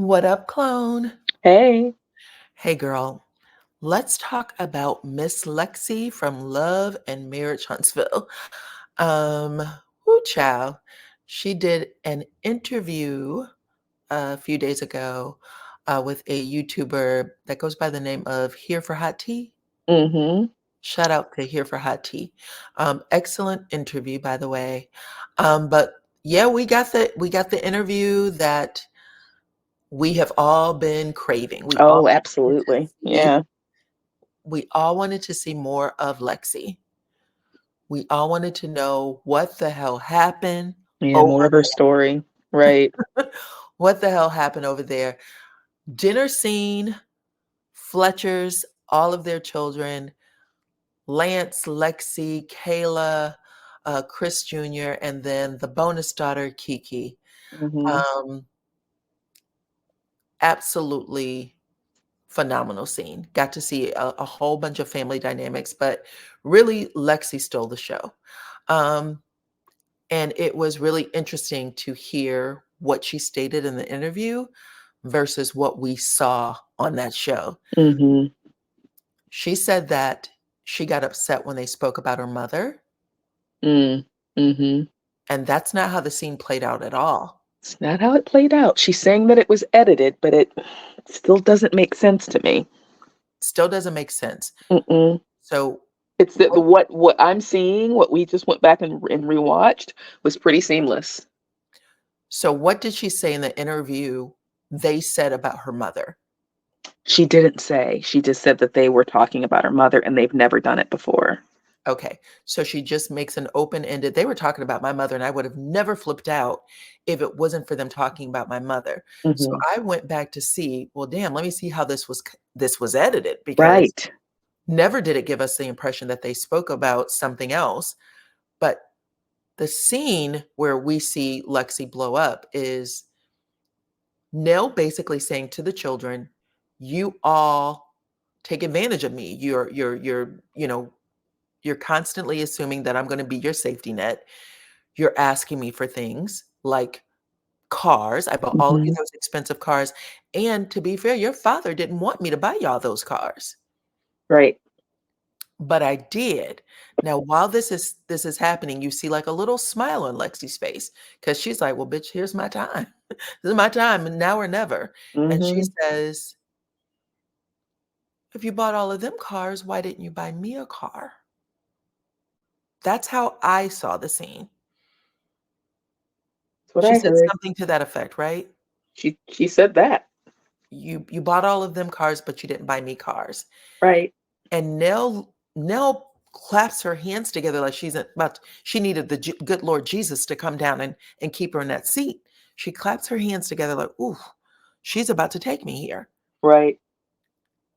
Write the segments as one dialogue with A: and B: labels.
A: What up, clone?
B: Hey.
A: Hey, girl. Let's talk about Miss Lexi from Love and Marriage Huntsville. Um, Child. She did an interview a few days ago with a YouTuber that goes by the name of Here for Hot Tea.
B: Mm-hmm.
A: Shout out to Here for Hot Tea. Excellent interview, by the way. But yeah, we got the interview that we have all been craving. We all
B: Oh,
A: wanted to
B: absolutely.
A: see
B: Yeah.
A: we all wanted to see more of Lexi. We all wanted to know what the hell happened
B: Yeah,
A: over
B: more of her story. Right.
A: there. What the hell happened over there? Dinner scene, Fletcher's, all of their children, Lance, Lexi, Kayla, Chris Jr., and then the bonus daughter, Kiki.
B: Mm-hmm.
A: Um, Absolutely phenomenal scene. Got to see a whole bunch of family dynamics, but really Lexi stole the show. Um, and it was really interesting to hear what she stated in the interview versus what we saw on that show.
B: Mm-hmm.
A: She said that she got upset when they spoke about her mother,
B: Mm. Mm-hmm.
A: and that's not how the scene played out at all.
B: It's not how it played out. She's saying that it was edited, but it still doesn't make sense to me.
A: Still doesn't make sense.
B: Mm-mm.
A: So,
B: It's that the
A: what,
B: what I'm seeing, what we just went back and rewatched, was pretty seamless.
A: so what did she say in the interview they said about her mother?
B: She didn't say. She just said that they were talking about her mother and they've never done it before.
A: Okay, so she just makes an open-ended, they were talking about my mother, and I would have never flipped out if it wasn't for them talking about my mother. So
B: Mm-hmm.
A: I went back to see, well, damn, let me see how this was edited, because
B: Right.
A: never did it give us the impression that they spoke about something else. But the scene where we see Lexi blow up is Nell basically saying to the children, "You all take advantage of me. You're constantly assuming that I'm going to be your safety net. You're asking me for things like cars. I bought all of you
B: Mm-hmm.
A: those expensive cars. And to be fair, your father didn't want me to buy y'all those cars,
B: Right.
A: but I did." Now, while this is happening, you see like a little smile on Lexi's face because she's like, "Well, bitch, here's my time. This is my time, and now or never." And she
B: Mm-hmm.
A: says, "If you bought all of them cars, why didn't you buy me a car?" That's how I saw the scene.
B: That's what
A: She
B: I
A: said
B: heard.
A: something to that effect, right?
B: She said that.
A: You bought all of them cars, but you didn't buy me cars.
B: Right.
A: And Nell claps her hands together like she needed the good Lord Jesus to come down and keep her in that seat. She claps her hands together like, "Ooh, she's about to take me here."
B: Right.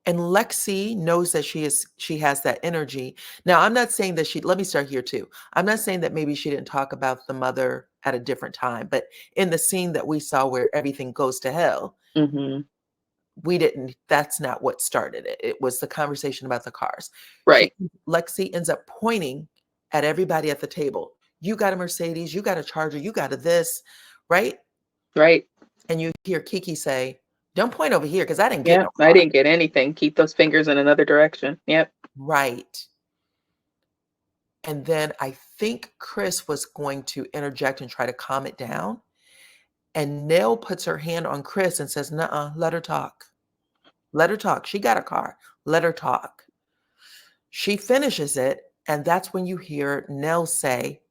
A: And Lexi knows that she has that energy. Now, I'm not saying that let me start here too. I'm not saying that maybe she didn't talk about the mother at a different time, but in the scene that we saw where everything goes to hell,
B: Mm-hmm.
A: we didn't that's not what started it. It was the conversation about the cars. She
B: Right.
A: Lexi ends up pointing at everybody at the table. "You got a Mercedes, you got a Charger, you got a this," right?
B: Right.
A: And you hear Kiki say, "Don't point over here because I didn't get
B: Yeah.
A: no
B: I
A: car."
B: didn't get anything. Keep those fingers in another direction. Yep.
A: Right. And then I think Chris was going to interject and try to calm it down. And Nell puts her hand on Chris and says, "Nuh-uh, let her talk. Let her talk. She got a car. Let her talk." She finishes it, and that's when you hear Nell say,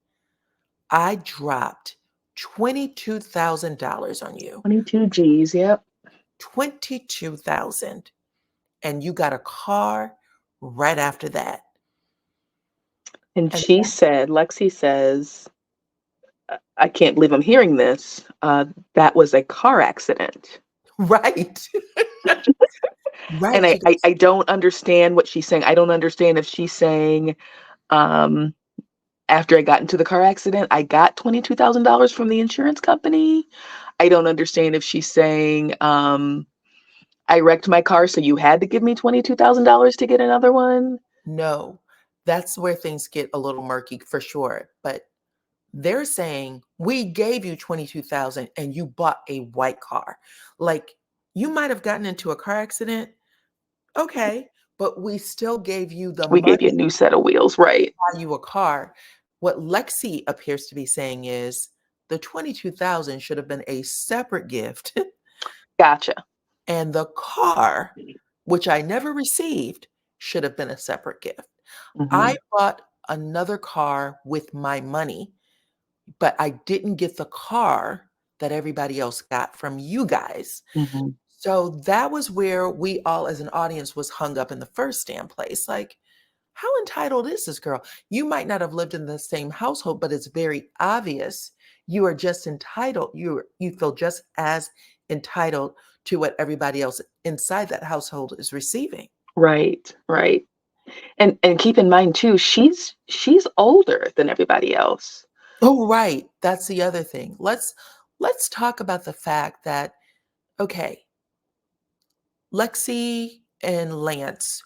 A: "I dropped $22,000 on you.
B: 22 G's. Yep.
A: 22,000. And you got a car right after that."
B: And
A: And
B: Lexi says, I can't believe I'm hearing this. That was a car accident.
A: right.
B: And
A: Right.
B: I,
A: She
B: I,
A: goes,
B: I don't understand what she's saying. I don't understand if she's saying, um, after I got into the car accident, I got $22,000 from the insurance company. I don't understand if she's saying, I wrecked my car, so you had to give me $22,000 to get another one.
A: no. That's where things get a little murky for sure. But they're saying, "We gave you 22,000 and you bought a white car." Like You might have gotten into a car accident. Okay. But we still gave you the
B: We
A: money
B: gave you a new set of wheels, right?
A: to buy you a car. What Lexi appears to be saying is the 22,000 should have been a separate gift.
B: Gotcha.
A: And the car, which I never received, should have been a separate gift. I
B: Mhm,
A: bought another car with my money, but I didn't get the car that everybody else got from you guys.
B: mhm.
A: So that was where we all as an audience was hung up in the first damn place. Like, how entitled is this girl? You might not have lived in the same household, but it's very obvious you are just entitled. You feel just as entitled to what everybody else inside that household is receiving.
B: Right, right. And keep in mind too, she's older than everybody else.
A: Oh, right. That's the other thing. Let's talk about the fact that okay, Lexi and Lance,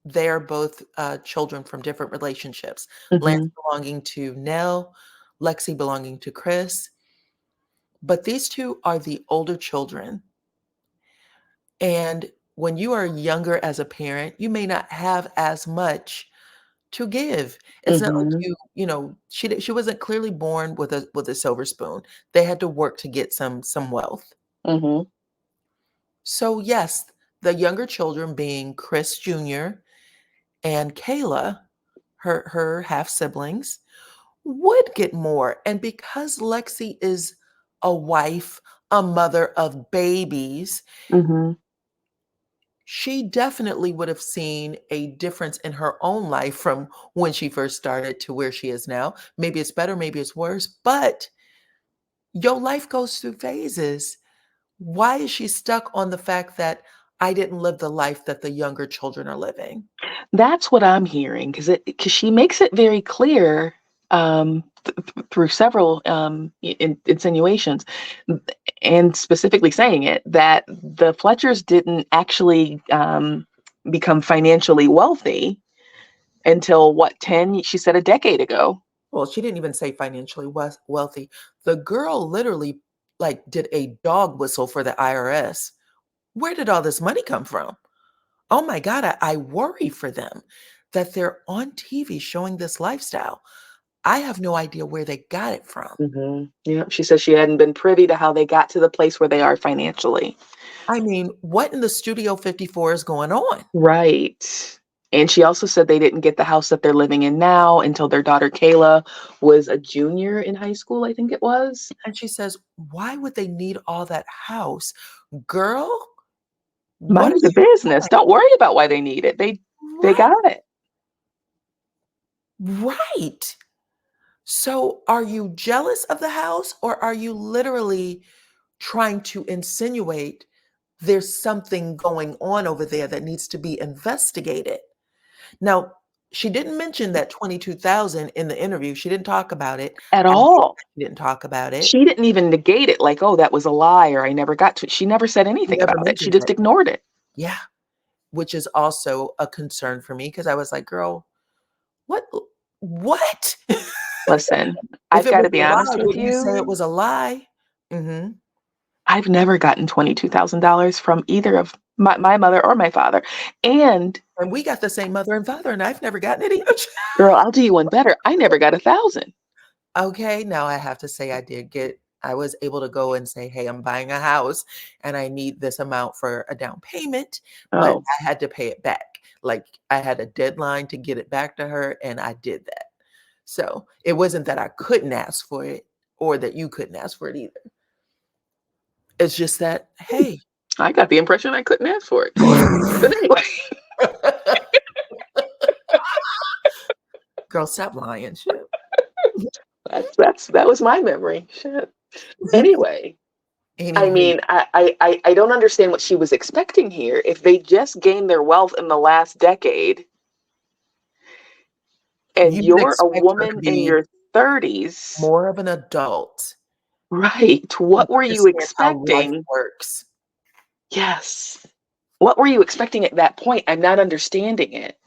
A: they're both children from different relationships. Lance
B: Mhm,
A: belonging to Nell, Lexi belonging to Chris. But these two are the older children. And when you are younger as a parent, you may not have as much to give. It's not like
B: mhm,
A: she wasn't clearly born with a silver spoon. They had to work to get some wealth.
B: mhm,
A: So yes, the younger children being Chris Jr. and Kayla, her half siblings, would get more. And because Lexi is a wife, a mother of babies,
B: mhm.
A: she definitely would have seen a difference in her own life from when she first started to where she is now. Maybe it's better, maybe it's worse, but your life goes through phases. Why is she stuck on the fact that I didn't live the life that the younger children are living?
B: That's what I'm hearing because she makes it very clear, through several, insinuations, and specifically saying it, that the Fletchers didn't actually, become financially wealthy until what, 10, she said a decade ago.
A: Well, she didn't even say financially wealthy. The girl literally like did a dog whistle for the IRS. Where did all this money come from? Oh my God, I worry for them that they're on TV showing this lifestyle. I have no idea where they got it from.
B: Yeah, she says she hadn't been privy to how they got to the place where they are financially.
A: I mean, what in the Studio 54 is going on?
B: Right. And she also said they didn't get the house that they're living in now until their daughter Kayla was a junior in high school, I think it was.
A: And she says, why would they need all that house? Girl, what are
B: Mind your
A: you
B: business. Don't worry about why they need it. They
A: right?
B: got it.
A: Right. So are you jealous of the house or are you literally trying to insinuate there's something going on over there that needs to be investigated? Now, she didn't mention that 22,000 in the interview. She didn't talk about it.
B: At
A: I hate
B: all.
A: that she didn't talk about it.
B: She didn't even negate it like, oh, that was a lie or I never got to it. She never said
A: She
B: anything
A: never
B: about it. She
A: mentioned
B: just
A: it.
B: ignored it.
A: Yeah, which is also a concern for me because I was like, "Girl, what what?"
B: Listen,
A: If
B: I've
A: it
B: got
A: was
B: to be
A: a
B: honest
A: lie,
B: with
A: wouldn't you say it
B: you.
A: was a lie? Mhm.
B: I've never gotten $22,000 from either of my mother or my father. And
A: And we got the same mother and father, and I've never gotten it either.
B: girl, I'll do you one better. I never got 1,000.
A: Okay, now I have to say I was able to go and say, "Hey, I'm buying a house and I need this amount for a down payment," but
B: Oh,
A: I had to pay it back. Like, I had a deadline to get it back to her, and I did that. So, it wasn't that I couldn't ask for it or that you couldn't ask for it either. It's just that, hey,
B: I got the impression I couldn't ask for it. But anyway,
A: girl, stop lying, shit.
B: that was my memory. Shit. Anyway, I
A: Anywho,
B: mean, I don't understand what she was expecting here. If they just gained their wealth in the last decade, and
A: you would
B: you're a
A: expect her to
B: woman in
A: be
B: your 30s,
A: more of an adult
B: right?
A: and
B: What were you
A: understand how life
B: expecting?
A: works.
B: Yes. What were you expecting at that point? I'm not understanding it.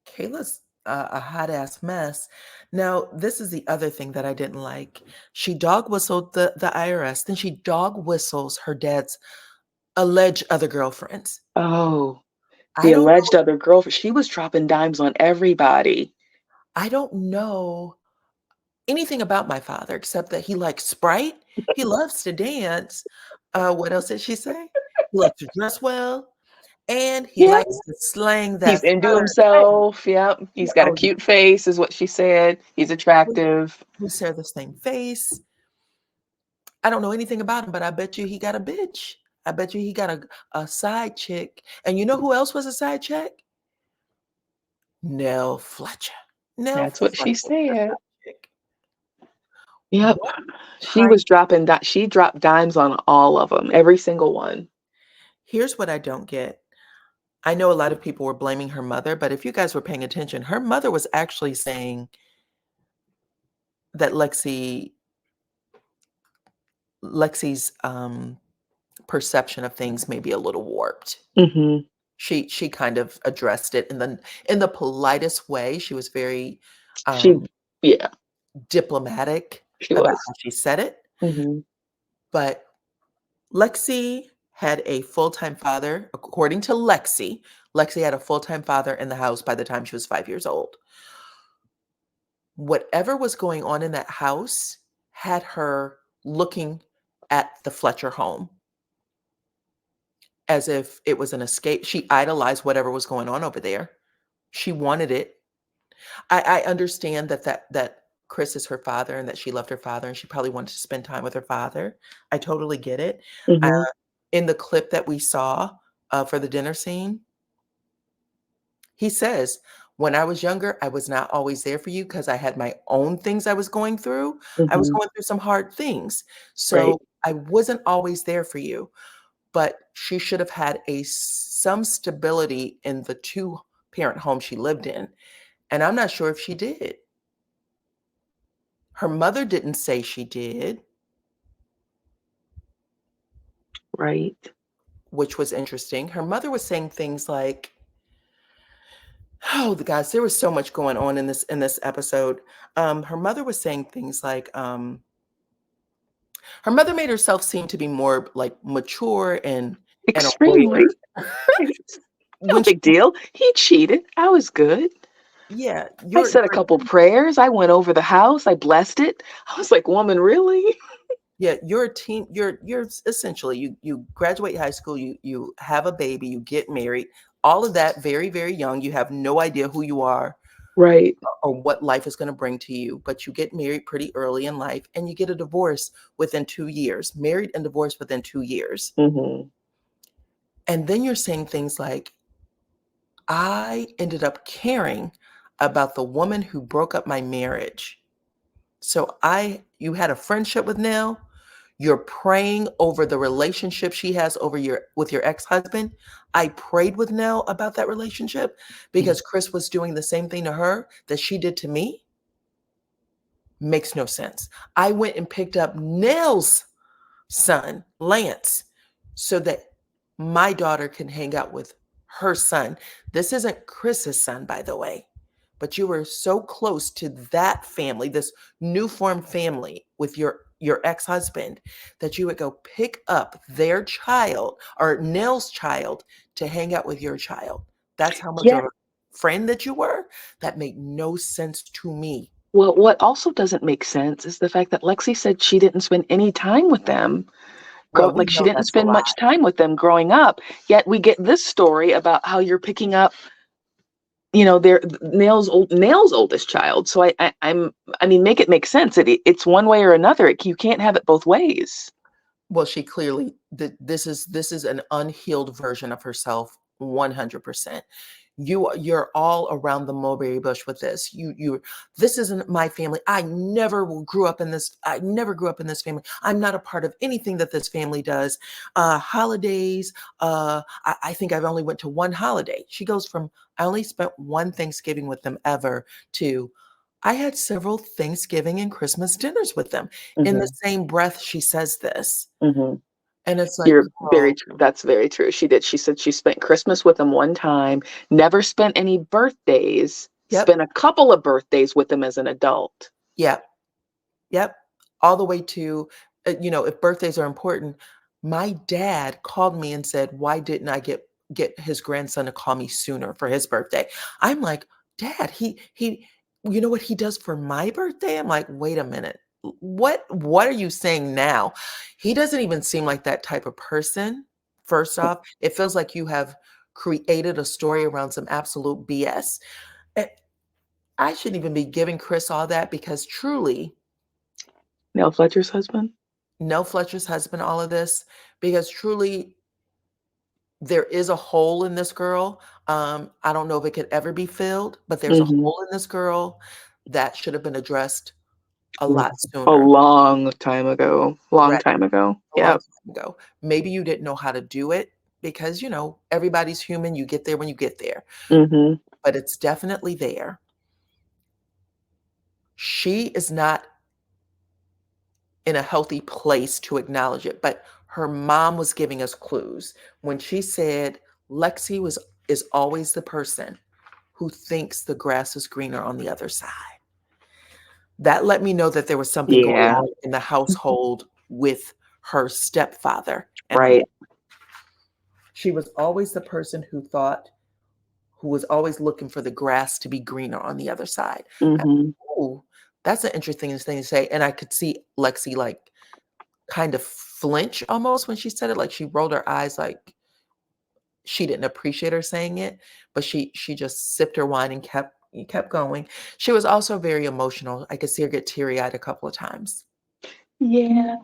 A: Kayla's a hot ass mess. Now, this is the other thing that I didn't like. She dog whistled the IRS, then she dog whistles her dad's alleged other girlfriends.
B: Oh,
A: I
B: the
A: don't
B: alleged
A: know.
B: other girlfriend. She was dropping dimes on everybody.
A: I don't know anything about my father except that he likes Sprite. He loves to dance. What else did she say? He likes to dress well, and he
B: Yeah.
A: likes to slang
B: He's
A: that
B: into
A: Southern accent.
B: himself. Yep.
A: Yeah,
B: He's got a
A: oh,
B: cute face, is what she said. He's
A: we,
B: attractive.
A: we share the same face. I don't know anything about him, but I bet you he got a bitch. I bet you he got a side chick. And you know who else was a side chick? Nell Fletcher. Nell
B: That's what she
A: Fletcher was a
B: said.
A: side chick.
B: Yep.
A: What
B: She
A: kind?
B: was she dropped dimes on all of them, every single one.
A: Here's what I don't get. I know a lot of people were blaming her mother, but if you guys were paying attention, her mother was actually saying that Lexi's perception of things may be a little warped.
B: Hmm.
A: She kind of addressed it in the politest way. She was very
B: She,
A: um,
B: yeah,
A: diplomatic
B: she
A: about
B: was.
A: how she said it,
B: Hmm.
A: but Lexi had a full-time father. According to Lexi, Lexi had a full-time father in the house by the time she was 5 years old. Whatever was going on in that house had her looking at the Fletcher home as if it was an escape. She idolized whatever was going on over there. She wanted it. I understand that Chris is her father and that she loved her father and she probably wanted to spend time with her father. I totally get it. Uh,
B: Hmm.
A: in the clip that we saw for the dinner scene, he says, "When I was younger, I was not always there for you because I had my own things I was going through. I was
B: Hmm.
A: going through some hard things.
B: Right.
A: So I wasn't always there for you." But she should have had some stability in the two-parent home she lived in. And I'm not sure if she did. Her mother didn't say she did,
B: Right.
A: which was interesting. Her mother was saying things like, oh, the guys, there was so much going on in this episode. Her mother was saying things like, her mother made herself seem to be more like mature and
B: Extremely.
A: aware.
B: No
A: When she,
B: big deal. He cheated. I was good.
A: yeah,
B: I said a couple prayers. I went over the house. I blessed it. I was like, woman, really?
A: yeah, you're a teen. You're essentially you graduate high school. You have a baby. You get married. All of that very very young. You have no idea who you are
B: Right.
A: or what life is going to bring to you. But you get married pretty early in life, and you get a divorce within 2 years. Married and divorced within 2 years,
B: Hmm.
A: and then you're saying things like, "I ended up caring about the woman who broke up my marriage." So you had a friendship with Nell. You're praying over the relationship she has with your ex-husband. I prayed with Nell about that relationship because Chris was doing the same thing to her that she did to me. Makes no sense. I went and picked up Nell's son, Lance, so that my daughter can hang out with her son. This isn't Chris's son, by the way, but you were so close to that family, this new formed family with your ex-husband, that you would go pick up their child or Nell's child to hang out with your child. That's how much
B: Yeah.
A: of a friend that you were. That made no sense to me.
B: Well, what also doesn't make sense is the fact that Lexi said she didn't spend any time with them.
A: Well, we
B: Like she
A: know
B: didn't
A: that's a
B: spend
A: lie.
B: much time with them growing up. Yet we get this story about how you're picking up, their Nail's oldest child. So I mean, make it make sense. It's one way or another. You can't have it both ways.
A: Well, she clearly this is an unhealed version of herself 100%. You're all around the mulberry bush with this. This isn't my family. I never grew up in this family. I'm not a part of anything that this family does. Holidays, I think I've only went to one holiday. She goes from I only spent one Thanksgiving with them ever to I had several Thanksgiving and Christmas dinners with them. In the
B: Hmm.
A: same breath, she says this.
B: Hmm.
A: And it's like,
B: You're very
A: girl,
B: true. That's very true. She did. She said she spent Christmas with them one time, never spent any birthdays. spent a couple of birthdays with him as an adult.
A: Yep. Yep. All the way to, if birthdays are important, my dad called me and said, why didn't I get his grandson to call me sooner for his birthday? I'm like, Dad, he, you know what he does for my birthday? I'm like, wait a minute. What are you saying now? He doesn't even seem like that type of person. First off, it feels like you have created a story around some absolute BS. And I shouldn't even be giving Chris all that because truly,
B: Nell Fletcher's husband?
A: Nell Fletcher's husband, all of this, because truly there is a hole in this girl. I don't know if it could ever be filled, but there's a hole in this girl that should have been addressed a lot
B: A
A: sooner.
B: long time ago. Long
A: Correct.
B: time ago.
A: A long
B: Yeah.
A: time ago. Maybe you didn't know how to do it because, everybody's human. You get there when you get there,
B: Mm-hmm.
A: but it's definitely there. She is not in a healthy place to acknowledge it, but her mom was giving us clues when she said Lexi is always the person who thinks the grass is greener on the other side. That let me know that there was something going
B: Yeah.
A: on in the household with her stepfather and her
B: Right.
A: mom. She was always the person who was always looking for the grass to be greener on the other side.
B: Mm-hmm.
A: Oh, that's an interesting thing to say. And I could see Lexi like kind of flinch almost when she said it. Like she rolled her eyes like she didn't appreciate her saying it, but she just sipped her wine and kept going. She was also very emotional. I could see her get teary-eyed a couple of times.
B: Yeah.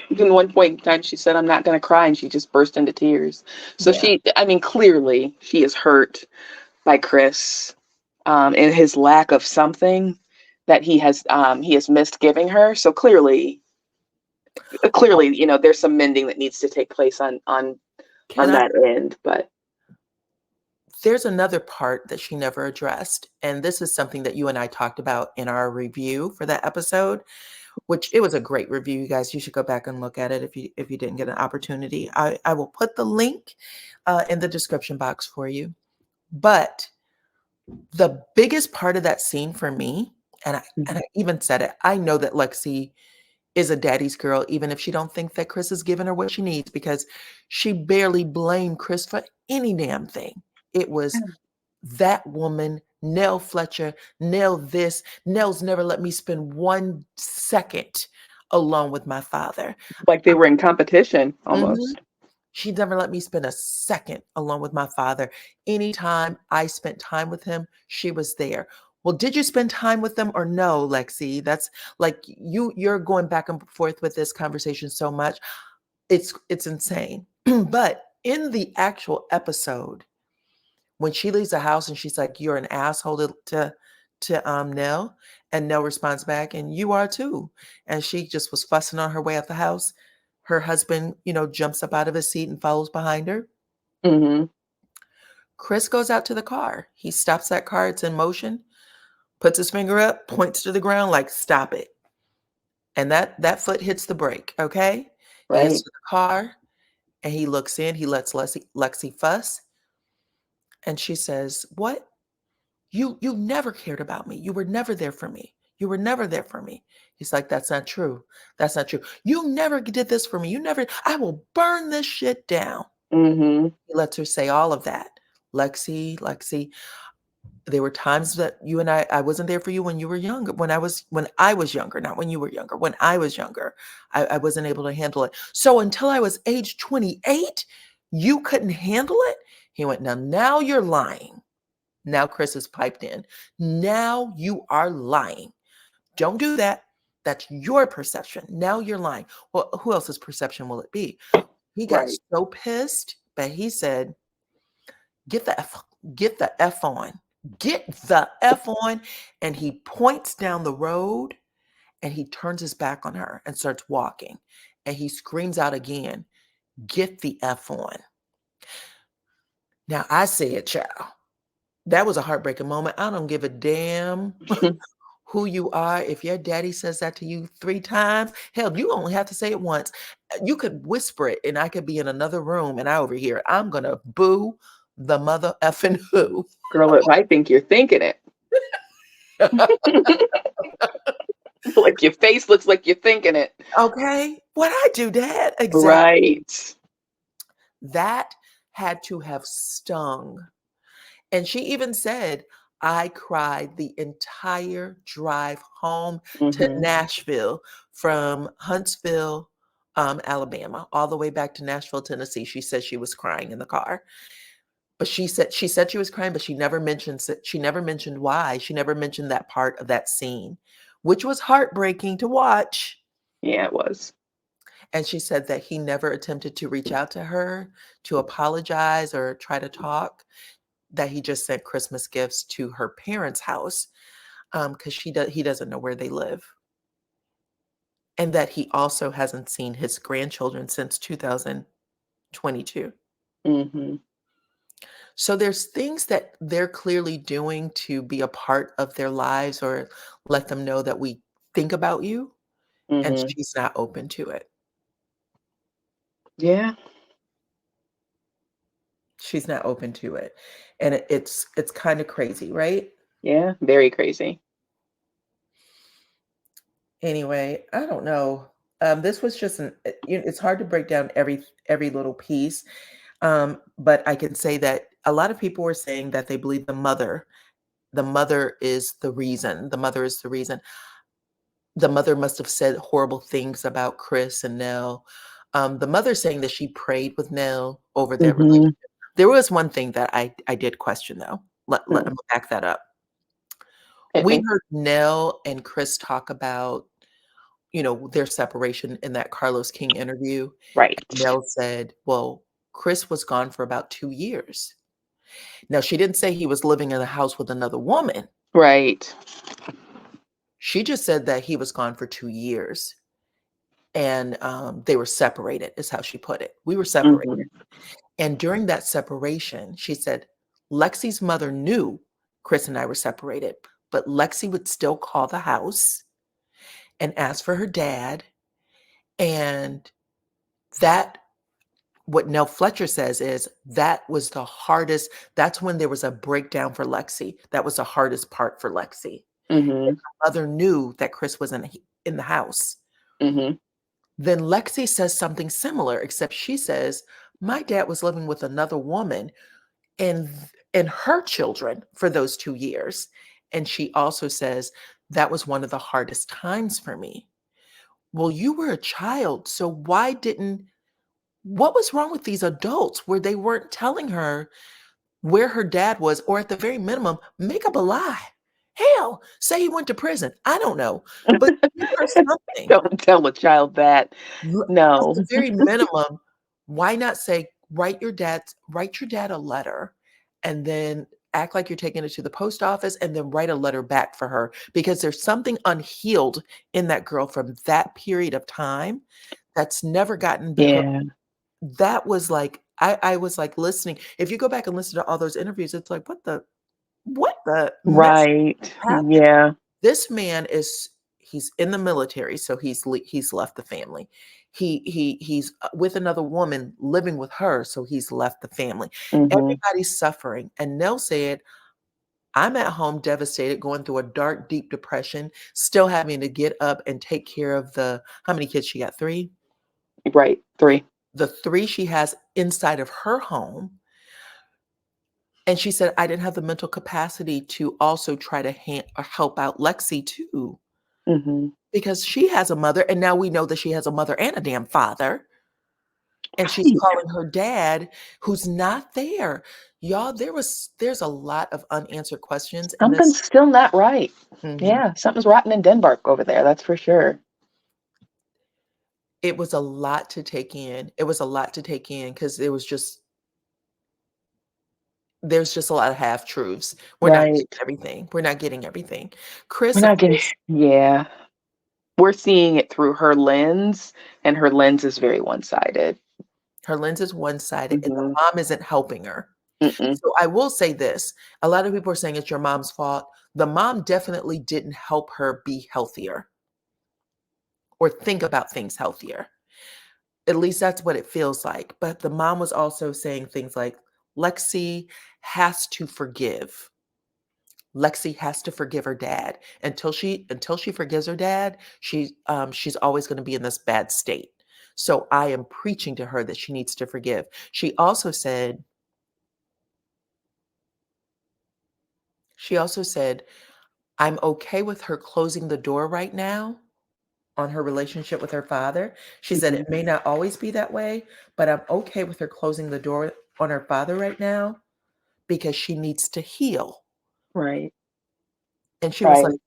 B: Even one point in time, she said, I'm not going to cry. And she just burst into tears. So
A: Yeah.
B: clearly she is hurt by Chris and his lack of something that he has missed giving her. So clearly, there's some mending that needs to take place on
A: Can I
B: that end. But
A: There's another part that she never addressed, and this is something that you and I talked about in our review for that episode, which it was a great review, you guys. You should go back and look at it if you didn't get an opportunity. I will put the link in the description box for you. But the biggest part of that scene for me, and I even said it, I know that Lexi is a daddy's girl, even if she don't think that Chris has given her what she needs, because she barely blamed Chris for any damn thing. It was that woman, Nell Fletcher, Nell this. Nell's never let me spend 1 second alone with my father.
B: like they were in competition
A: Mhm.
B: almost.
A: She never let me spend a second alone with my father. Anytime I spent time with him, she was there. Well, did you spend time with them or no, Lexi? That's like you're going back and forth with this conversation so much. It's insane. But in the actual episode, when she leaves the house and she's like, "You're an asshole to Nell," and Nell responds back, "And you are too." And she just was fussing on her way out the house. Her husband, jumps up out of his seat and follows behind her.
B: Mm-hmm.
A: Chris goes out to the car. He stops that car. It's in motion. Puts his finger up, points to the ground, like, "Stop it." And that foot hits the brake. Okay, he gets
B: Right.
A: to the car and he looks in. He lets Lexi fuss, and she says, "What? You never cared about me. You were never there for me. You were never there for me." He's like, "That's not true. That's not true. You never did this for me. You never, I will burn this shit down."
B: Mm-hmm.
A: He lets her say all of that. Lexi, there were times that you and I wasn't there for you when you were younger, when I was younger, not when you were younger. When I was younger, I wasn't able to handle it. So until I was age 28, you couldn't handle it? He went, now you're lying. Now Chris is piped in. Now you are lying. Don't do that. That's your perception. Now you're lying. Well, who else's perception will it be? He got
B: Right.
A: so pissed, but he said, "Get the F, get the F on. Get the F on." And he points down the road and he turns his back on her and starts walking. And he screams out again, "Get the F on." Now I said, child, that was a heartbreaking moment. I don't give a damn who you are. If your daddy says that to you 3 times, hell, you only have to say it once. You could whisper it and I could be in another room and I overhear it. I'm going to boo the mother effing who.
B: Girl, if I think you're thinking it. Like your face looks like you're thinking it.
A: Okay, what I do, Dad? Exactly.
B: Right.
A: That had to have stung. And she even said, I cried the entire drive home to
B: Mhm.
A: Nashville from Huntsville, Alabama, all the way back to Nashville, Tennessee. She said she was crying in the car. But she said she was crying, but she never mentioned why. She never mentioned that part of that scene, which was heartbreaking to watch.
B: Yeah, it was.
A: And she said that he never attempted to reach out to her to apologize or try to talk, that he just sent Christmas gifts to her parents' house, because he doesn't know where they live. And that he also hasn't seen his grandchildren since 2022.
B: Mhm.
A: So there's things that they're clearly doing to be a part of their lives or let them know that we think about you, and
B: Mhm.
A: she's not open to it.
B: Yeah.
A: She's not open to it. And it's kind of crazy, right?
B: Yeah. Very crazy.
A: Anyway, I don't know. This was just it's hard to break down every little piece. But I can say that a lot of people were saying that they believe the mother is the reason. The mother is the reason. The mother must have said horrible things about Chris and Nell. The mother saying that she prayed with Nell over their
B: Mhm.
A: relationship. There was one thing that I did question though. Let
B: Mm.
A: me back that up.
B: Hit
A: We
B: me.
A: heard Nell and Chris talk about, their separation in that Carlos King interview.
B: Right.
A: Nell said, well, Chris was gone for about 2 years. Now, she didn't say he was living in the house with another woman.
B: Right.
A: She just said that he was gone for 2 years and they were separated, is how she put it. We were separated.
B: Mhm.
A: And during that separation, she said, Lexi's mother knew Chris and I were separated, but Lexi would still call the house and ask for her dad. And that what Nell Fletcher says is that was the hardest. That's when there was a breakdown for Lexi. That was the hardest part for Lexi.
B: Mhm.
A: Mother knew that Chris wasn't in the house.
B: Mhm.
A: Then Lexi says something similar, except she says, my dad was living with another woman and her children for those 2 years. And she also says, that was one of the hardest times for me. Well, you were a child, so what was wrong with these adults where they weren't telling her where her dad was, or at the very minimum, make up a lie? Hell, say he went to prison. I don't know, but give her something.
B: Don't tell a child that.
A: At
B: No.
A: the very minimum, why not say, write your dad a letter and then act like you're taking it to the post office and then write a letter back for her, because there's something unhealed in that girl from that period of time that's never gotten her.
B: Yeah.
A: That was like, I was like listening. If you go back and listen to all those interviews, it's like, what the mess
B: Right.
A: happened?
B: Yeah.
A: This man he's in the military, so he's left the family. He's with another woman living with her, so he's left the family.
B: Mhm.
A: Everybody's suffering. And Nell said, I'm at home devastated, going through a dark, deep depression, still having to get up and take care of how many kids she got? Three?
B: Right. 3.
A: The three she has inside of her home. And she said, I didn't have the mental capacity to also try to help out Lexi too,
B: Mhm.
A: because she has a mother. And now we know that she has a mother and a damn father. And she's
B: Right.
A: calling her dad, who's not there. Y'all, there's a lot of unanswered questions in this.
B: Something's still not right.
A: Mhm.
B: Yeah, something's rotten in Denmark over there, that's for sure.
A: It was a lot to take in. It was a lot to take in because there's just a lot of half truths. We're not getting
B: Right.
A: everything. We're not getting everything.
B: We're
A: Chris, of
B: not getting
A: course,
B: yeah. We're seeing it through her lens, and her lens is very one-sided.
A: her lens is one-sided and the
B: Mhm.
A: mom isn't helping her.
B: Mm-mm.
A: So I will say this, a lot of people are saying it's your mom's fault. The mom definitely didn't help her be healthier or think about things healthier. At least that's what it feels like. But the mom was also saying things like, Lexi has to forgive. Lexi has to forgive her dad. Until she forgives her dad, she's always going to be in this bad state. So I am preaching to her that she needs to forgive. She also said, I'm okay with her closing the door right now on her relationship with her father. She said
B: Mhm.
A: it may not always be that way, but I'm okay with her closing the door on her father right now because she needs to heal.
B: Right.
A: And she was like,
B: Right.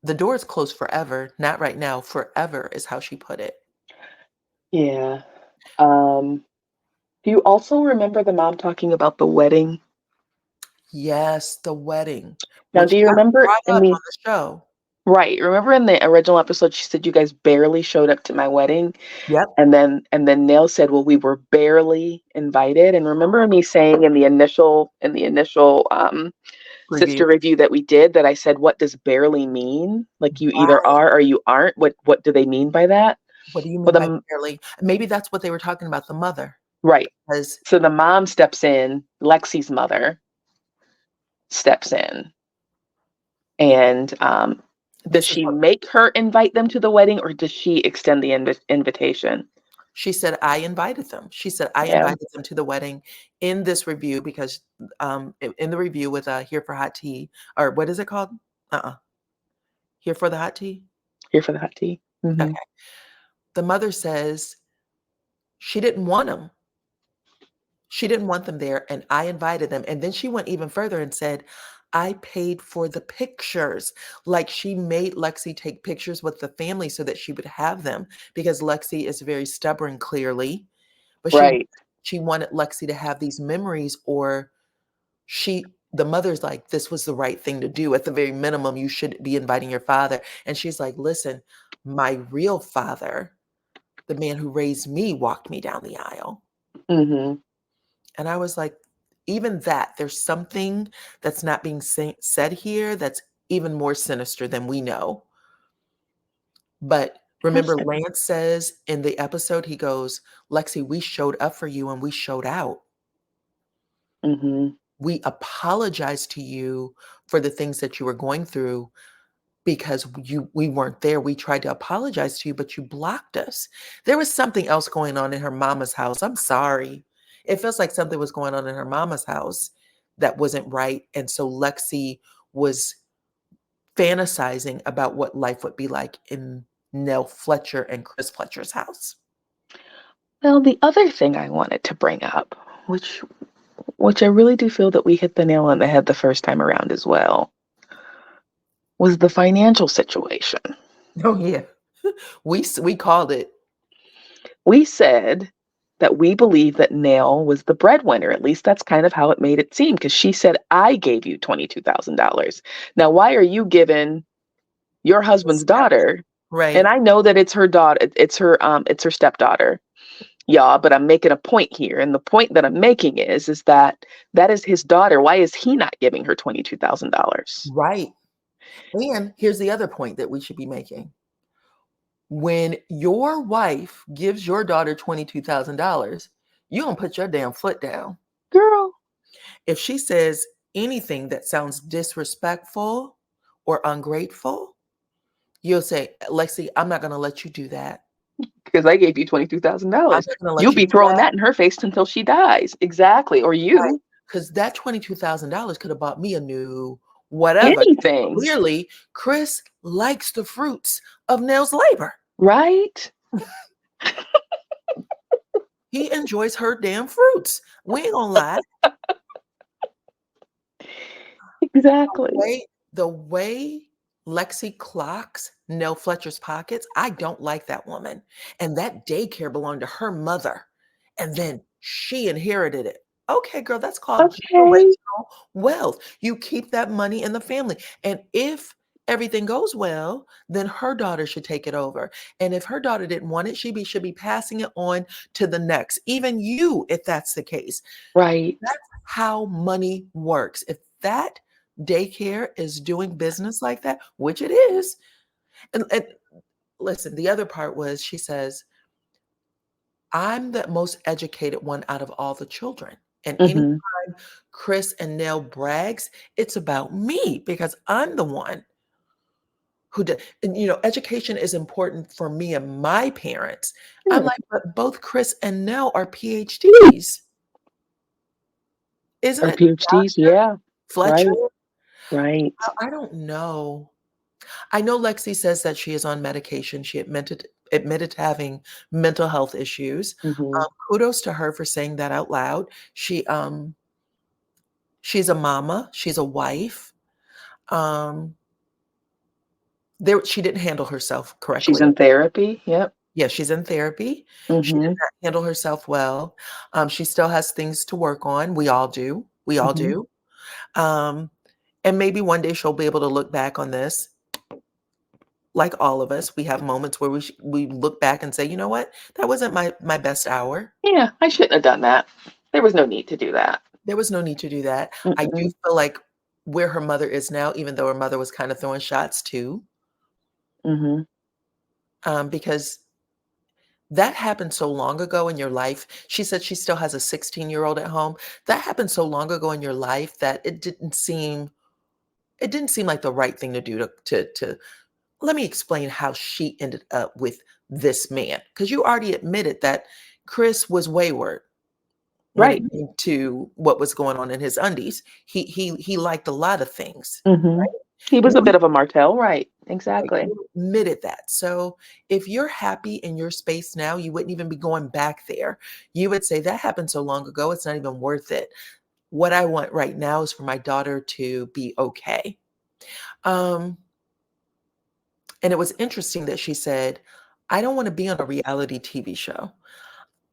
A: the door is closed forever, not right now. Forever is how she put it.
B: Yeah. Um, do you also remember the mom talking about the wedding?
A: Yes, the wedding,
B: Now,
A: which
B: do you
A: got
B: remember
A: brought
B: in
A: up on
B: the
A: the show.
B: right, remember in the original episode she said you guys barely showed up to my wedding?
A: Yep.
B: And then Nail said, "Well, we were barely invited." And remember me saying in the initial
A: Review.
B: sister review that we did that I said, "What does barely mean? Like you either
A: Right.
B: are or you aren't. What do they mean by that?"
A: What do you
B: Well,
A: mean by barely? Maybe that's what they were talking about, the mother.
B: right.
A: Because
B: So the mom steps in, Lexi's mother steps in, and does
A: this is
B: she
A: what
B: make her invite them to the wedding, or does she extend the invitation?
A: she said, I invited them. She said, I
B: Yeah,
A: invited them to the wedding in this review because in the review with Here for Hot Tea, or what is it called? Here for the Hot Tea?
B: here for the hot tea.
A: Okay.
B: Hmm.
A: The mother says she didn't want them. She didn't want them there, and I invited them. And then she went even further and said, I paid for the pictures. Like she made Lexi take pictures with the family so that she would have them because Lexi is very stubborn, clearly. But
B: Right.
A: she wanted Lexi to have these memories, or the mother's like, this was the right thing to do. At the very minimum, you should be inviting your father. And she's like, listen, my real father, the man who raised me, walked me down the aisle.
B: Hmm.
A: And I was like, even that, there's something that's not being said here that's even more sinister than we know. But remember,
B: Listen.
A: Lance says in the episode, he goes, Lexi, we showed up for you and we showed out.
B: Hmm.
A: We apologized to you for the things that you were going through because we weren't there. We tried to apologize to you, but you blocked us. There was something else going on in her mama's house. I'm sorry. It feels like something was going on in her mama's house that wasn't right. And so Lexi was fantasizing about what life would be like in Nell Fletcher and Chris Fletcher's house.
B: Well, the other thing I wanted to bring up, which I really do feel that we hit the nail on the head the first time around as well, was the financial situation.
A: Oh yeah. We called it.
B: We said that we believe that Nail was the breadwinner. At least that's kind of how it made it seem, because she said, I gave you $22,000. Now, why are you giving your husband's daughter? And
A: Right.
B: I know that it's her daughter, it's her stepdaughter, y'all, but I'm making a point here. And the point that I'm making is that that is his daughter. Why is he not giving her $22,000?
A: Right. And here's the other point that we should be making. When your wife gives your daughter $22,000, you don't put your damn foot down.
B: Girl,
A: If she says anything that sounds disrespectful or ungrateful, you'll say, Lexi, I'm not going to let you do that.
B: because I gave you
A: I'm
B: $22,000.
A: not going to
B: You'll
A: let you
B: be
A: do
B: throwing
A: that.
B: that in her face until she dies. Exactly. Or
A: Right.
B: you.
A: Because that $22,000 could have bought me a new whatever.
B: Anything.
A: Clearly, Chris likes the fruits of Nell's labor.
B: Right?
A: He enjoys her damn fruits. We ain't gonna lie.
B: Exactly.
A: The way Lexi clocks Nell Fletcher's pockets, I don't like that woman. And that daycare belonged to her mother. And then she inherited it. Okay, girl, that's called
B: Okay.
A: generational wealth. You keep that money in the family. And if everything goes well, then her daughter should take it over. And if her daughter didn't want it, should be passing it on to the next. Even you, if that's the case.
B: Right.
A: That's how money works. If that daycare is doing business like that, which it is, and listen, the other part was she says, I'm the most educated one out of all the children. And anytime
B: Mhm.
A: Chris and Nell brags, it's about me because I'm the one who did. And, education is important for me and my parents. I'm
B: Sure.
A: like, but both Chris and Nell are PhDs. Isn't
B: Or
A: it
B: PhDs, yeah.
A: Fletcher?
B: Right, right.
A: I don't know. I know Lexi says that she is on medication. She admitted to having mental health issues.
B: Mhm.
A: Kudos to her for saying that out loud. She's a mama. She's a wife. Um, she didn't handle herself
B: She's
A: correctly.
B: in therapy, yep.
A: Yeah, she's in therapy. She did
B: Mhm,
A: not handle herself well. She still has things to work on. We all do. We all
B: mhm.
A: do. Um, and maybe one day she'll be able to look back on this. Like all of us, we have moments where we look back and say, you know what, that wasn't my best hour.
B: Yeah, I shouldn't have done that. There was no need to do that.
A: There was no need to do that. I do
B: Mm-mm.
A: feel like where her mother is now, even though her mother was kind of throwing shots too,
B: Mhm.
A: because that happened so long ago in your life. She said she still has a 16-year-old at home. That happened so long ago in your life that it didn't seem like the right thing to do to let me explain how she ended up with this man. Because you already admitted that Chris was wayward when it
B: Right.
A: came to what was going on in his undies. He liked a lot of things.
B: Mhm. He was
A: You
B: a bit of a Martell, right, exactly.
A: you admitted that. So if you're happy in your space now, you wouldn't even be going back there. You would say that happened so long ago, it's not even worth it. What I want right now is for my daughter to be okay. Um, and it was interesting that she said, I don't want to be on a reality TV show.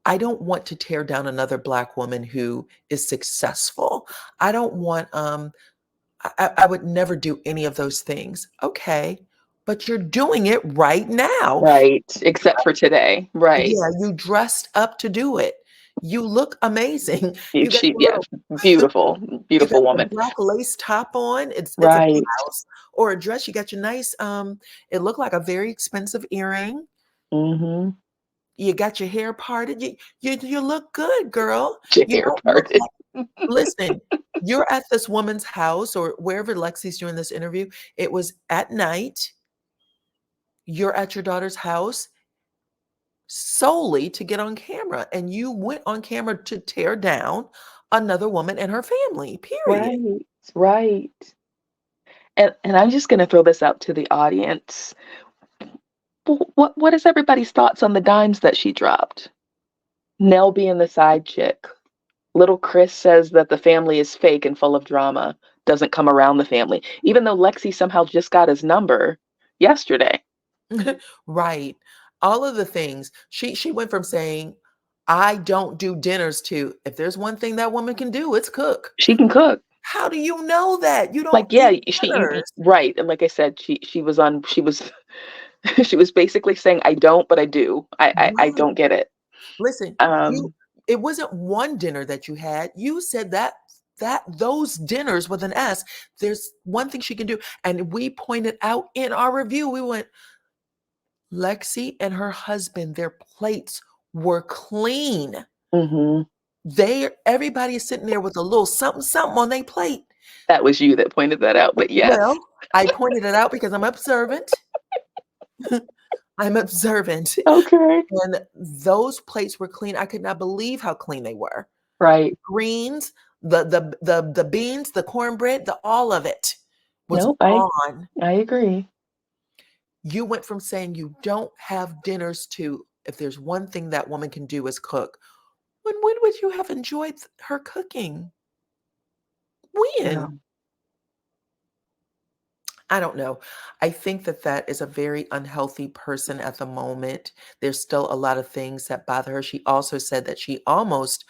A: I don't want to tear down another Black woman who is successful. I don't want, I would never do any of those things. Okay, but you're doing it right now.
B: Right, except for today, right.
A: Yeah, you dressed up to do it. You look amazing.
B: Y
A: You got
B: she
A: your
B: yeah,
A: little
B: beautiful,
A: you got
B: beautiful
A: your
B: woman.
A: black lace top on. It's a
B: Right.
A: blouse or a dress. You got your nice, it looked like a very expensive earring.
B: Mhm.
A: You got your hair parted. You look good, girl.
B: Your
A: You
B: hair
A: don't look
B: parted.
A: like listen, you're at this woman's house or wherever Lexi's doing this interview. It was at night. You're at your daughter's house solely to get on camera, and you went on camera to tear down another woman and her family, period.
B: Right, right. And I'm just gonna throw this out to the audience. What is everybody's thoughts on the dimes that she dropped? Nell being the side chick. Little Chris says that the family is fake and full of drama, doesn't come around the family, even though Lexi somehow just got his number yesterday.
A: Right. All of the things. She went from saying, "I don't do dinners," to, "If there's one thing that woman can do, it's cook."
B: She can cook.
A: How do you know that? You
B: Like,
A: don't
B: yeah,
A: do
B: she
A: dinners.
B: right, and like I said, she was she was basically saying, "I don't, but I do. I
A: Right.
B: don't get it."
A: Listen,
B: Um,
A: it wasn't one dinner that you had. You said that those dinners with an S, there's one thing she can do. And we pointed out in our review, we went, Lexi and her husband, their plates were clean.
B: mhm.
A: Everybody is sitting there with a little something, something on their plate.
B: That was you that pointed that out, but yes.
A: Well, I pointed it out because I'm observant. I'm observant.
B: Okay.
A: And those plates were clean. I could not believe how clean they were.
B: Right.
A: Greens, the beans, the cornbread, the all of it was
B: Nope,
A: gone.
B: I agree.
A: You went from saying you don't have dinners to, if there's one thing that woman can do is cook. When would you have enjoyed her cooking?
B: Yeah.
A: When? I don't know. I think that that is a very unhealthy person at the moment. There's still a lot of things that bother her. She also said that she almost,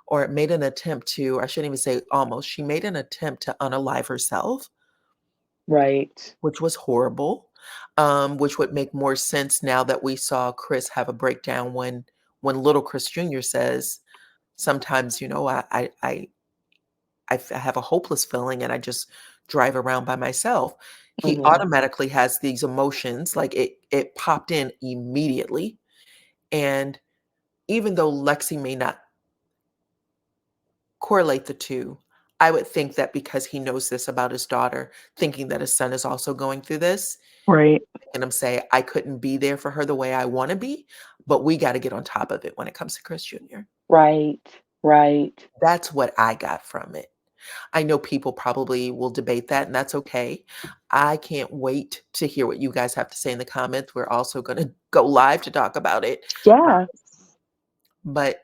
A: or made an attempt to, I shouldn't even say almost, she made an attempt to unalive herself,
B: Right.
A: which was horrible, which would make more sense now that we saw Chris have a breakdown when little Chris Jr. says, sometimes, I have a hopeless feeling and I just drive around by myself. He
B: Mhm.
A: automatically has these emotions, like it popped in immediately. And even though Lexi may not correlate the two. I would think that because he knows this about his daughter, thinking that his son is also going through this,
B: Right.
A: and him say, I couldn't be there for her the way I want to be, but we got to get on top of it when it comes to Chris Jr.
B: Right. Right.
A: That's what I got from it. I know people probably will debate that, and that's okay. I can't wait to hear what you guys have to say in the comments. We're also going to go live to talk about it.
B: Yeah.
A: But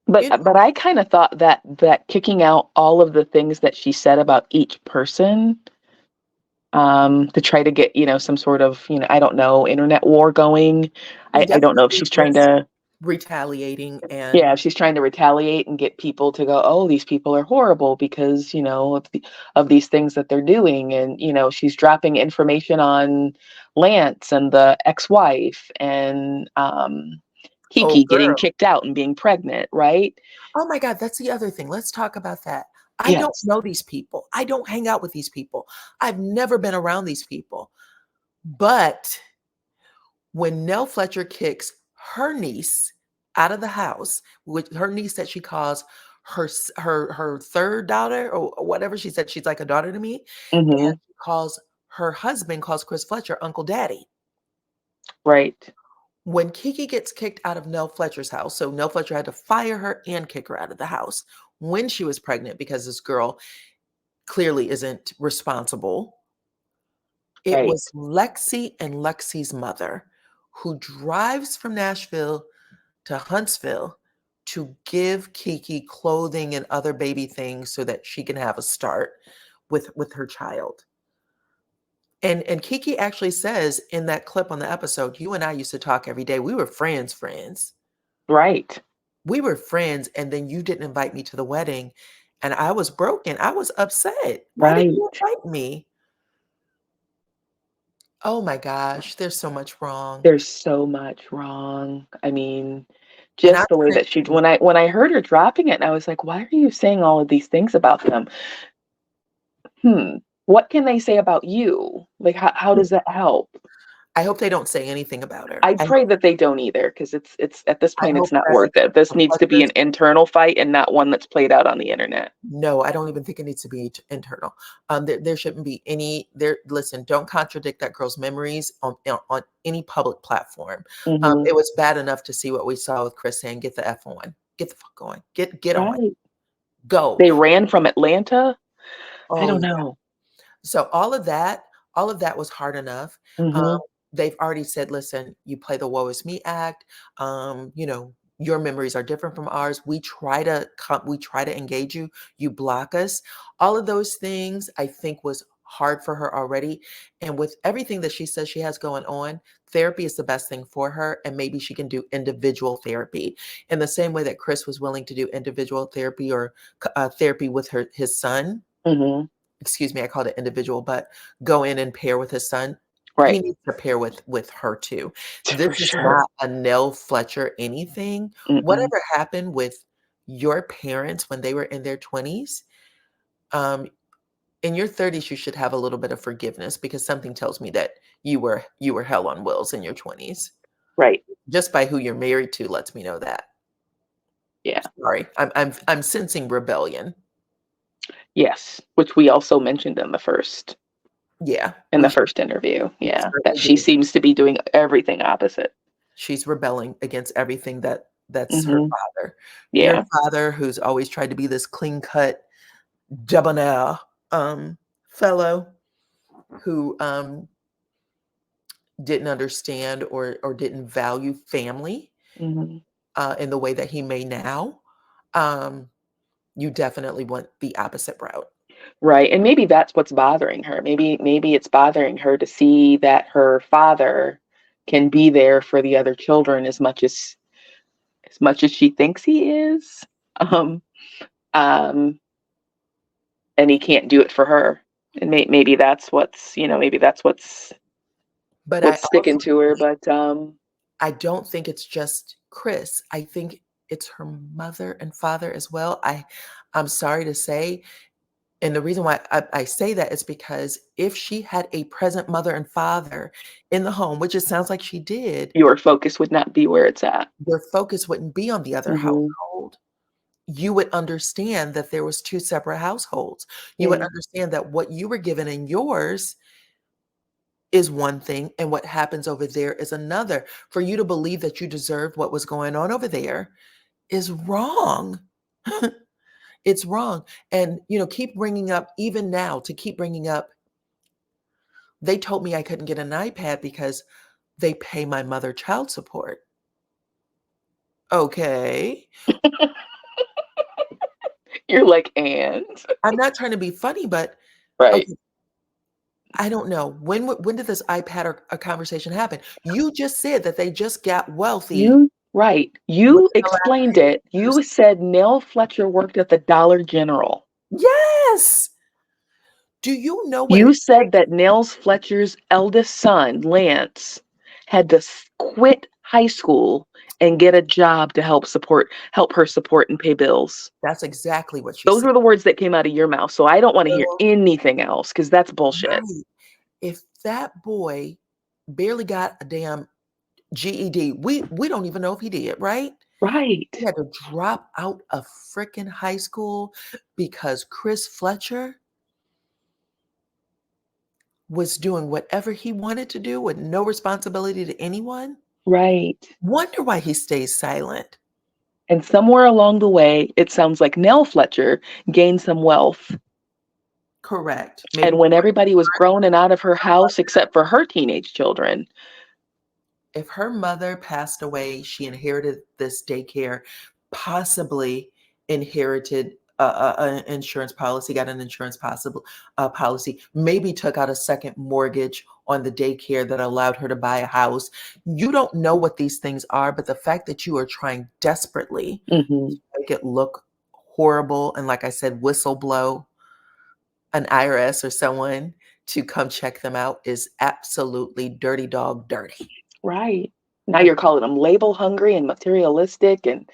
B: But
A: you know,
B: but I kind of thought that kicking out all of the things that she said about each person, to try to get, some sort of, I don't know, internet war going.
A: it
B: I don't know if
A: definitely
B: she's trying
A: was
B: to,
A: retaliating
B: yeah,
A: and
B: if she's trying to retaliate and get people to go, oh, these people are horrible because, of these things that they're doing. And, she's dropping information on Lance and the ex-wife and
A: oh
B: Kiki getting
A: girl.
B: kicked out and being pregnant, right?
A: Oh my God, that's the other thing. Let's talk about that. I don't
B: Yes.
A: know these people. I don't hang out with these people. I've never been around these people. But when Nell Fletcher kicks her niece out of the house, with her niece that she calls her third daughter or whatever, she said she's like a daughter to me, and
B: Hmm.
A: she calls her husband, calls Chris Fletcher Uncle Daddy.
B: Right.
A: When Kiki gets kicked out of Nell Fletcher's house, so Nell Fletcher had to fire her and kick her out of the house when she was pregnant because this girl clearly isn't responsible. It
B: Right.
A: was Lexi and Lexi's mother who drives from Nashville to Huntsville to give Kiki clothing and other baby things so that she can have a start with her child. And Kiki actually says in that clip on the episode, you and I used to talk every day. We were friends.
B: Right.
A: We were friends, and then you didn't invite me to the wedding, and I was broken. I was upset. Why didn't
B: Right.
A: you invite me? Oh my gosh, there's so much wrong.
B: There's so much wrong. I mean,
A: And I'm
B: just the way that she
A: thinking,
B: when I heard her dropping it, and I was like, why are you saying all of these things about them? What can they say about you? Like, how does that help?
A: I hope they don't say anything about her.
B: I pray that they don't either, because it's at this
A: I
B: point,
A: hope
B: it's not
A: that
B: worth it. This
A: the
B: needs to be an
A: Fletchers,
B: internal fight and not one that's played out on the internet.
A: no, I don't even think it needs to be internal. There shouldn't be any there. Listen, don't contradict that girl's memories on any public platform.
B: Hmm.
A: It was bad enough to see what we saw with Chris saying, "Get the f on, get the fuck on, get on,
B: Right.
A: go."
B: They ran from Atlanta. I
A: Oh
B: don't
A: yeah.
B: know.
A: So all of that was hard enough. Um,
B: Hmm.
A: they've already said, listen, you play the woe is me act. Your memories are different from ours. We try to engage you. You block us. All of those things I think was hard for her already. And with everything that she says she has going on, therapy is the best thing for her. And maybe she can do individual therapy in the same way that Chris was willing to do individual therapy or therapy with his son.
B: Hmm.
A: Excuse me, I called it individual, but go in and pair with his son. He
B: Right.
A: needs to pair with her too. This
B: For
A: is
B: sure.
A: not a Nell Fletcher anything.
B: Mm-mm.
A: Whatever happened with your parents when they were in their 20s, um, in your 30s, you should have a little bit of forgiveness because something tells me that you were hell on wheels in your 20s.
B: Right.
A: Just by who you're married to lets me know that.
B: Yeah.
A: Sorry, I'm sensing rebellion.
B: Yes, which we also mentioned in the first
A: Yeah,
B: in the first interview. Yeah, that
A: certainly
B: she
A: did.
B: seems to be doing everything opposite.
A: She's rebelling against everything that's her
B: Mhm.
A: father. Your
B: Yeah.
A: father, who's always tried to be this clean-cut, debonair, fellow who, didn't understand or didn't value family,
B: Mhm.
A: in the way that he may now, um, you definitely want the opposite route.
B: Right, and maybe that's what's bothering her. Maybe it's bothering her to see that her father can be there for the other children as much as she thinks he is. Um, um, and he can't do it for her. And maybe that's maybe that's
A: But I
B: what's sticking
A: also
B: to her,
A: think
B: but
A: I don't think it's just Chris. I think it's her mother and father as well. I'm sorry to say, and the reason why I say that is because if she had a present mother and father in the home, which it sounds like she did,
B: your focus would not be where it's at.
A: their focus wouldn't be on the other
B: Mhm.
A: household. you would understand that there was two separate households. You would
B: Yeah.
A: understand that what you were given in yours is one thing and what happens over there is another. For you to believe that you deserved what was going on over there is wrong. It's wrong. And, keep bringing up, even now, to keep bringing up, they told me I couldn't get an iPad because they pay my mother child support. Okay.
B: You're like, and
A: I'm not trying to be funny, but
B: right.
A: okay, I don't know. When did this iPad or a conversation happen? You just said that they just got wealthy
B: You
A: within the last
B: explained
A: 3
B: it.
A: years.
B: You said Nell Fletcher worked at the Dollar General.
A: Yes. Do you know what
B: You
A: it's
B: said
A: like?
B: that Nels Fletcher's eldest son, Lance, had to quit high school and get a job to help her support and pay bills.
A: That's exactly what she
B: Those
A: said.
B: were the words that came out of your mouth. So I don't want to hear
A: Well,
B: anything else because that's bullshit.
A: right. If that boy barely got a damn GED, we don't even know if he did, right?
B: Right.
A: He had to drop out of freaking high school because Chris Fletcher was doing whatever he wanted to do with no responsibility to anyone.
B: Right.
A: Wonder why he stays silent.
B: And somewhere along the way, it sounds like Nell Fletcher gained some wealth.
A: Correct. Maybe
B: And when everybody was grown and out of her house except for her teenage children.
A: if her mother passed away, she inherited this daycare, possibly inherited an insurance policy, got an insurance possible policy, maybe took out a second mortgage on the daycare that allowed her to buy a house. You don't know what these things are, but the fact that you are trying desperately
B: Hmm.
A: to make it look horrible and, like I said, whistle blow an IRS or someone to come check them out is absolutely dirty dog dirty.
B: Right. Now you're calling them label hungry and materialistic and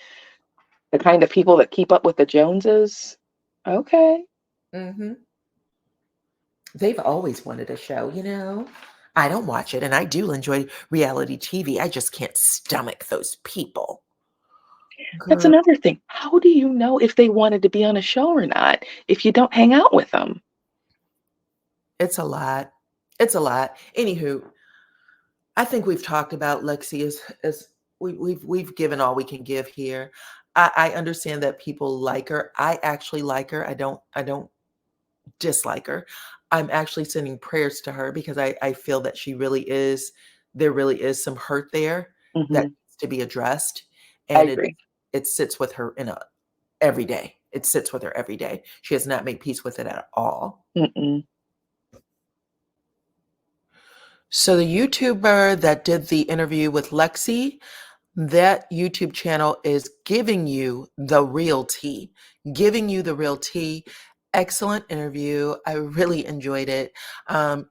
B: the kind of people that keep up with the Joneses. Okay.
A: Mhm. They've always wanted a show. I don't watch it, and I do enjoy reality TV. I just can't stomach those people.
B: That's
A: Girl,
B: another thing. How do you know if they wanted to be on a show or not if you don't hang out with them?
A: it's a lot. It's a lot. Anywho, I think we've talked about Lexi as we've given all we can give here. I understand that people like her. I actually like her. I don't dislike her. I'm actually sending prayers to her because I feel that there really is some hurt there that
B: Hmm.
A: needs to be addressed.
B: I
A: And
B: agree.
A: it sits with her every day. It sits with her every day. She has not made peace with it at all.
B: Mm-mm.
A: So the YouTuber that did the interview with Lexi, that YouTube channel is giving you the real tea, giving you the real tea. Excellent interview. I really enjoyed it.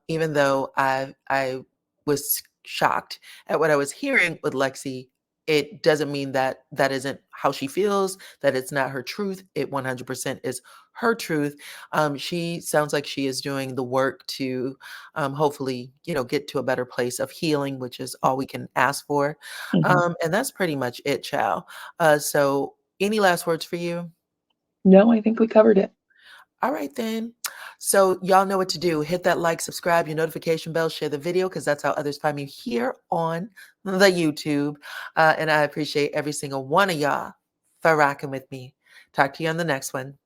A: Even though I was shocked at what I was hearing with Lexi, it doesn't mean that that isn't how she feels, that it's not her truth. It 100% is her truth. She sounds like she is doing the work to hopefully, get to a better place of healing, which is all we can ask for.
B: Hmm.
A: And that's pretty much it, child. So any last words for you?
B: No, I think we covered it.
A: All right, then. So y'all know what to do. Hit that like, subscribe, your notification bell, share the video, because that's how others find me here on the YouTube. And I appreciate every single one of y'all for rocking with me. Talk to you on the next one.